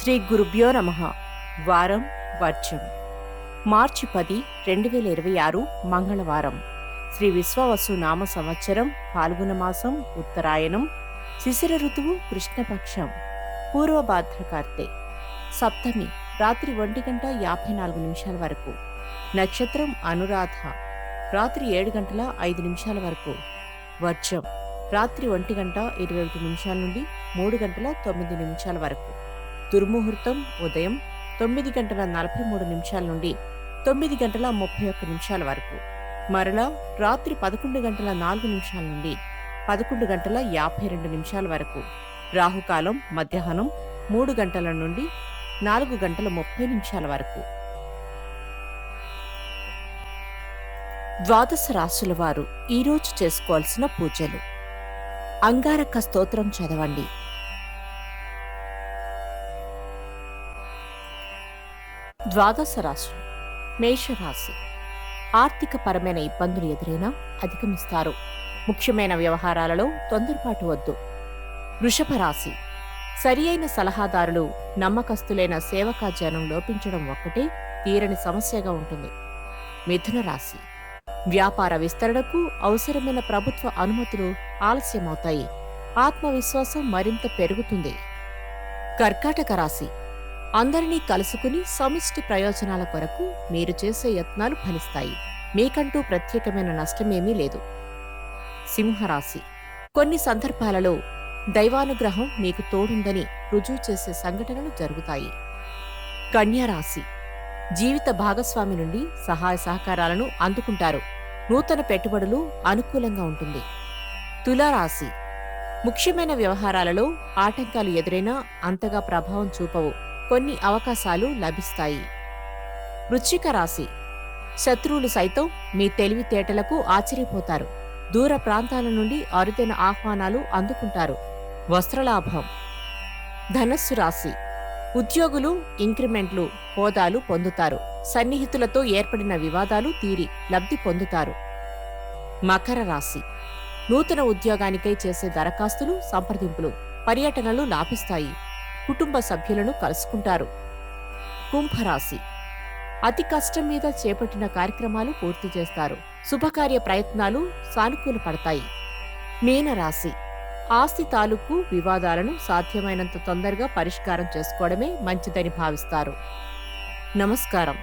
శ్రీ గురుభ్యో నమః. వారం వర్జం. మార్చి 10, 2026 మంగళవారం. శ్రీ విశ్వావసు నామ సంవత్సరం ఫాల్గుణ మాసం ఉత్తరాయణం. శిశిర ఋతువు కృష్ణపక్షం. పూర్వభాద్రకార్తె. సప్తమి రాత్రి 1:54 వరకు. నక్షత్రం అనురాధ. రాత్రి 7:05 వరకు. వర్జం రాత్రి 1:21 నుండి 3:09 వరకు. దుర్ముహూర్తం ఉదయం 9:43 నుండి 9:31 వరకు. మరలా రాత్రి 11:04 నుండి 11:52 వరకు. రాహుకాలం మధ్యాహ్నం 3 గంటల నుండి 4:30 వరకు. ద్వాదశ రాశుల వారు ఈరోజు చేసుకోవాల్సిన పూజలు. అంగారక స్తోత్రం చదవండి. ద్వాదశ రాశులు. మేషరాశి. ఆర్థిక పరమైన ఇబ్బందులు ఎదురైనా అధిగమిస్తారు. ముఖ్యమైన వ్యవహారాలలో తొందరపాటు వద్దు. వృషభ రాశి. సరి అయిన సలహాదారులు, నమ్మకస్తులైన సేవకా జనం లోపించడం ఒక్కటే తీరని సమస్యగా ఉంటుంది. మిథున రాశి. వ్యాపార విస్తరణకు అవసరమైన ప్రభుత్వ అనుమతులు ఆలస్యమవుతాయి. ఆత్మవిశ్వాసం మరింత పెరుగుతుంది. కర్కాటక రాశి. అందరినీ కలుసుకుని సమిష్టి ప్రయోజనాల కొరకు మీరు చేసే యత్నాలు ఫలిస్తాయి. మీకంటూ ప్రత్యేకమైన నష్టమేమీ లేదు. సింహరాశి. కొన్ని సందర్భాలలో దైవానుగ్రహం మీకు తోడుందని రుజువు చేసే సంఘటనలు జరుగుతాయి. కన్యారాశి. జీవిత భాగస్వామి నుండి సహాయ సహకారాలను అందుకుంటారు. నూతన పెట్టుబడులు అనుకూలంగా ఉంటుంది. తులారాశి. ముఖ్యమైన వ్యవహారాలలో ఆటంకాలు ఎదురైనా అంతగా ప్రభావం చూపవు. కొన్ని అవకాశాలు లభిస్తాయి. వృశ్చిక రాశి. శత్రువులు సైతం మీ తెలివితేటలకు ఆశ్చర్యపోతారు. దూర ప్రాంతాల నుండి అరుదైన ఆహ్వానాలు అందుకుంటారు. వస్త్రలాభం. ధనస్సు రాశి. ఉద్యోగులు ఇంక్రిమెంట్లు, హోదాలు పొందుతారు. సన్నిహితులతో ఏర్పడిన వివాదాలు తీరి లబ్ధి పొందుతారు. మకర రాశి. నూతన ఉద్యోగానికై చేసే దరఖాస్తులు, సంప్రదింపులు, పర్యటనలు లాభిస్తాయి. కుటుంబ సభ్యులను కలుసుకుంటారు. కుంభరాశి. అతి కష్టం మీద చేపట్టిన కార్యక్రమాలు పూర్తి చేస్తారు. శుభకార్య ప్రయత్నాలు సానుకూలపడతాయి. మీనరాశి. ఆస్తి తాలూకు వివాదాలను సాధ్యమైనంత తొందరగా పరిష్కారం చేసుకోవడమే మంచిదని భావిస్తారు. నమస్కారం.